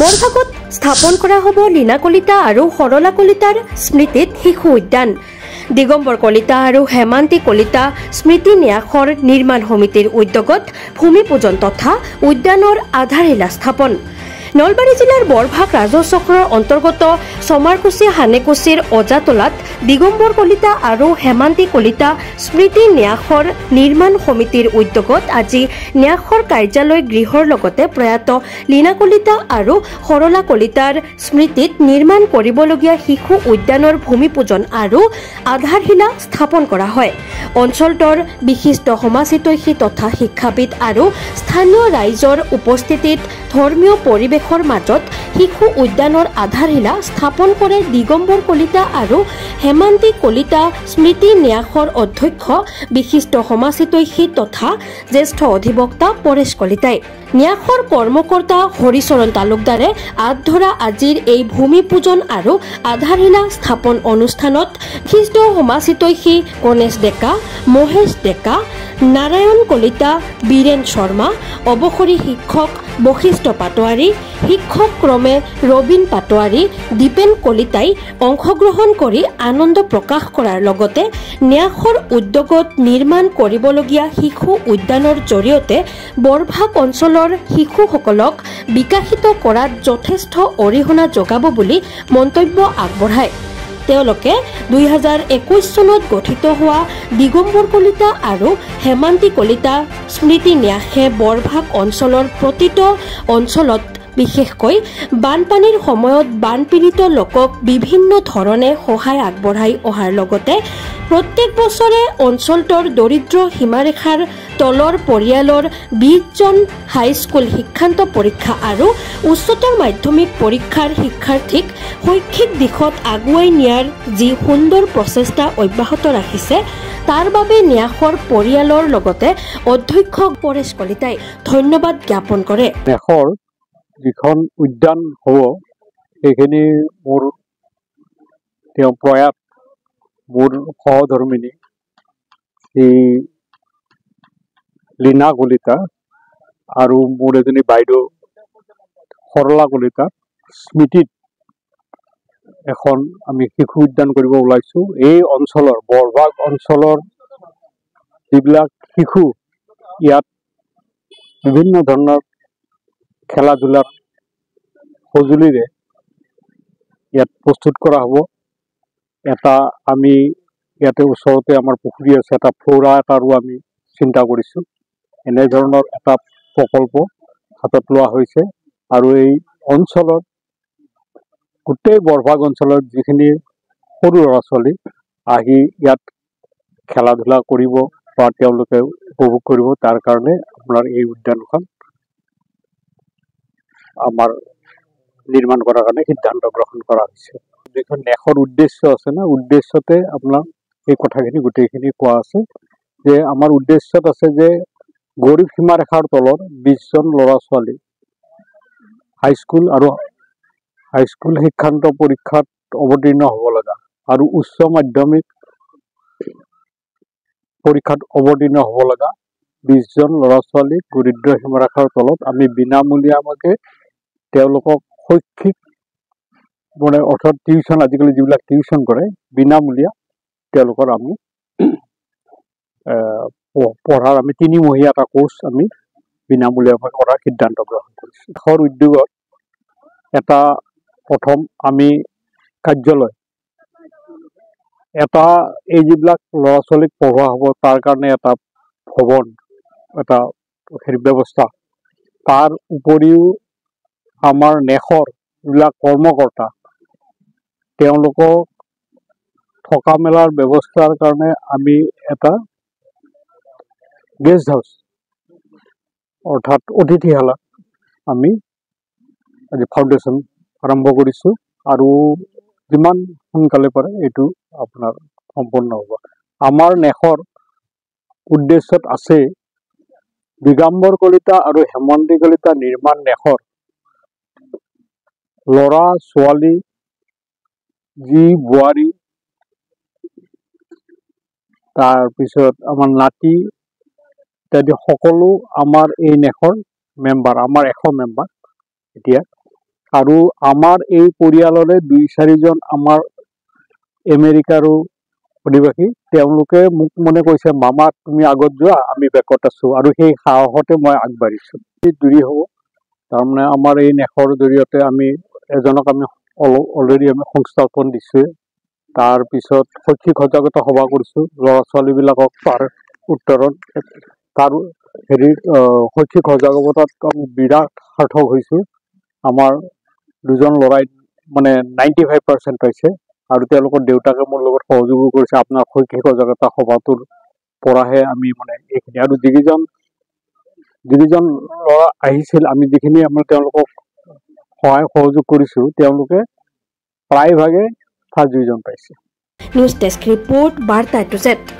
বৰভাগত স্থাপন কৰা হ'ব লীনা কলিতা আৰু সৰলা কলিতাৰ স্মৃতিত শিশু উদ্যান। দিগম্বৰ কলিতা আৰু হেমান্তি কলিতা স্মৃতি ন্যাসৰ নিৰ্মাণ সমিতিৰ উদ্যোগত ভূমি পূজন তথা উদ্যানৰ আধাৰশিলা স্থাপন। নলবাৰী জিলাৰ বৰভাগ ৰাজহ চক্ৰৰ অন্তৰ্গত চমাৰকুছি হানেকুছিৰ অজাতলাত দিগম্বৰ কলিতা আৰু হেমান্তি কলিতা স্মৃতি ন্যাসৰ নিৰ্মাণ সমিতিৰ উদ্যোগত আজি ন্যাসৰ কাৰ্যালয় গৃহৰ লগতে প্ৰয়াত লীনা কলিতা আৰু সৰলা কলিতাৰ স্মৃতিত নিৰ্মাণ কৰিবলগীয়া শিশু উদ্যানৰ ভূমি পূজন আৰু আধাৰশিলা স্থাপন কৰা হয়। অঞ্চলটোৰ বিশিষ্ট সমাজহিতৈষী তথা শিক্ষাবিদ আৰু স্থানীয় ৰাইজৰ উপস্থিতিত ধৰ্মীয় পৰিৱেশৰ মাজত শিশু উদ্যানৰ আধাৰশিলা স্থাপন কৰে দিগম্বৰ কলিতা আৰু হেমান্তি কলিতা স্মৃতি ন্যাসৰ অধ্যক্ষ বিশিষ্ট সমাজহিতৈষী তথা জ্যেষ্ঠ অধিবক্তা পৰেশ কলিতাই। ন্যাসৰ কৰ্মকৰ্তা হৰিচৰণ তালুকদাৰে আঁত ধৰা আজিৰ এই ভূমি পূজন আৰু আধাৰশিলা স্থাপন অনুষ্ঠানত বিশিষ্ট সমাজহিতৈষী গণেশ ডেকা, মহেশ ডেকা, নাৰায়ণ কলিতা, বীৰেন শৰ্মা, অৱসৰী শিক্ষক বশিষ্ঠ পাটোৱাৰী, শিক্ষক ক্ৰমে ৰবীন পাটোৱাৰী, দীপেন কলিতাই অংশগ্ৰহণ কৰি আনন্দ প্ৰকাশ কৰাৰ লগতে ন্যাসৰ উদ্যোগত নিৰ্মাণ কৰিবলগীয়া শিশু উদ্যানৰ জৰিয়তে বৰভাগ অঞ্চলৰ শিশুসকলক বিকাশিত কৰাত যথেষ্ট অৰিহণা যোগাব বুলি মন্তব্য আগবঢ়ায়। তেওঁলোকে 2021 চনত গঠিত হোৱা দিগম্বৰ কলিতা আৰু হেমান্তি কলিতা স্মৃতি ন্যাসে বৰভাগ অঞ্চলৰ প্ৰতিটো অঞ্চলত বিশেষকৈ বানপানীৰ সময়ত বানপীড়িত লোকক বিভিন্ন ধৰণে সহায় আগবঢ়াই অহাৰ লগতে প্ৰত্যেক বছৰে অঞ্চলটোৰ দৰিদ্ৰ সীমাৰেখাৰ তলৰ পৰিয়ালৰ 20 জন হাইস্কুল শিক্ষান্ত পৰীক্ষা আৰু উচ্চতৰ মাধ্যমিক পৰীক্ষাৰ শিক্ষাৰ্থীক শৈক্ষিক দিশত আগুৱাই নিয়াৰ যি সুন্দৰ প্ৰচেষ্টা অব্যাহত ৰাখিছে তাৰ বাবে ন্যাসৰ পৰিয়ালৰ লগতে অধ্যক্ষ পৰেশ কলিতাই ধন্যবাদ জ্ঞাপন কৰে। ন্যাসৰ যিখন উদ্যান হ'ব সেইখিনি মোৰ তেওঁ প্ৰয়াত মোৰ সহধৰ্মিনী শ্ৰী লীনা কলিতা আৰু মোৰ এজনী বাইদেউ সৰলা কলিতা স্মৃতিত এখন আমি শিশু উদ্যান কৰিব ওলাইছো। এই অঞ্চলৰ বৰভাগ অঞ্চলৰ যিবিলাক শিশু ইয়াত বিভিন্ন ধৰণৰ খেলা ধূলাৰ সঁজুলিৰে ইয়াত প্ৰস্তুত কৰা হ'ব। এটা আমি ইয়াতে ওচৰতে আমাৰ পুখুৰী আছে, এটা ফ্ল'ৰা এটাৰো আমি চিন্তা কৰিছোঁ। এনেধৰণৰ এটা প্ৰকল্প হাতত লোৱা হৈছে আৰু এই অঞ্চলত গোটেই বৰভাগ অঞ্চলত যিখিনি সৰু ল'ৰা ছোৱালী আহি ইয়াত খেলা ধূলা কৰিব বা তেওঁলোকে উপভোগ কৰিব তাৰ কাৰণে আপোনাৰ এই উদ্যানখন আমাৰ নিৰ্মাণ কৰাৰ কাৰণে সিদ্ধান্ত গ্ৰহণ কৰা হৈছে। যিখন ন্যাসৰ উদ্দেশ্য আছে না, উদ্দেশ্যতে আপোনাৰ এই কথাখিনি গোটেইখিনি কোৱা আছে যে আমাৰ উদ্দেশ্যত আছে যে গৰীব সীমাৰেখাৰ তলৰ 20 জন ল'ৰা ছোৱালী হাইস্কুল শিক্ষান্ত পৰীক্ষাত অৱতীৰ্ণ হ'ব লগা আৰু উচ্চ মাধ্যমিক পৰীক্ষাত অৱতীৰ্ণ হ'ব লগা 20 জন ল'ৰা ছোৱালী দৰিদ্ৰ সীমাৰেখাৰ তলত আমি বিনামূলীয়াভাৱে তেওঁলোকক শৈক্ষিক অৰ্থাৎ টিউশ্যন, আজিকালি যিবিলাক টিউশ্যন কৰে বিনামূলীয়া তেওঁলোকৰ আমি পঢ়াৰ আমি 3মহীয়া এটা কোৰ্চ আমি বিনামূলীয়াভাৱে কৰাৰ সিদ্ধান্ত গ্ৰহণ কৰিছোঁ। ন্যাসৰ উদ্যোগত এটা প্ৰথম আমি কাৰ্যালয় এটা এই যিবিলাক ল'ৰা ছোৱালীক পঢ়োৱা হ'ব তাৰ কাৰণে এটা ভৱন, এটা ব্যৱস্থা, তাৰ উপৰিও আমাৰ ন্যাসৰ যিবিলাক কৰ্মকৰ্তা তেওঁলোকক থকা মেলাৰ ব্যৱস্থাৰ কাৰণে আমি এটা গেষ্ট হাউচ অৰ্থাৎ অতিথিশালা আমি আজি ফাউণ্ডেশ্যন আৰম্ভ কৰিছোঁ আৰু যিমান সোনকালে পাৰে এইটো আপোনাৰ সম্পূৰ্ণ হ'ব। আমাৰ ন্যাসৰ উদ্দেশ্যত আছে দিগম্বৰ কলিতা আৰু হেমান্তি কলিতা নিৰ্মাণ ন্যাসৰ ল'ৰা ছোৱালী যি বোৱাৰী তাৰপিছত আমাৰ নাতি ইত্যাদি সকলো আমাৰ এই ন্যাসৰ মেম্বাৰ, আমাৰ 100 মেম্বাৰ এতিয়া আৰু আমাৰ এই পৰিয়ালৰে 2-4জন আমাৰ আমেৰিকাৰো অধিবাসী তেওঁলোকে মোক মানে কৈছে মামা তুমি আগত যোৱা আমি বেকত আছো আৰু সেই সাহসতে মই আগবাঢ়িছো দূৰী হ'ব তাৰমানে আমাৰ এই নেশৰ জৰিয়তে আমি এজনক আমি অলৰেডি আমি সংস্থাপন দিছোৱে তাৰপিছত শৈক্ষিক সজাগতা সভা কৰিছো ল'ৰা ছোৱালীবিলাকক তাৰ উত্তৰত তাৰ শৈক্ষিক সজাগতাত আমি বিৰাট সাৰ্থক হৈছো আমাৰ দুজন ল'ৰাই মানে 95% পাইছে আৰু তেওঁলোকৰ দেউতাকে মোৰ লগত সহযোগো কৰিছে আপোনাৰ শৈক্ষিক সজাগতা সভাটোৰ পৰাহে আমি মানে এইখিনি আৰু যিকেইজন ল'ৰা আহিছিল আমি যিখিনি আমাৰ তেওঁলোকক সহায় সহযোগ কৰিছো তেওঁলোকে প্ৰায়ভাগে ফাৰ্ষ্ট ডিভিজন পাইছে নিউজ ডেস্ক ৰিপোৰ্ট বাৰ্তা টু জেড।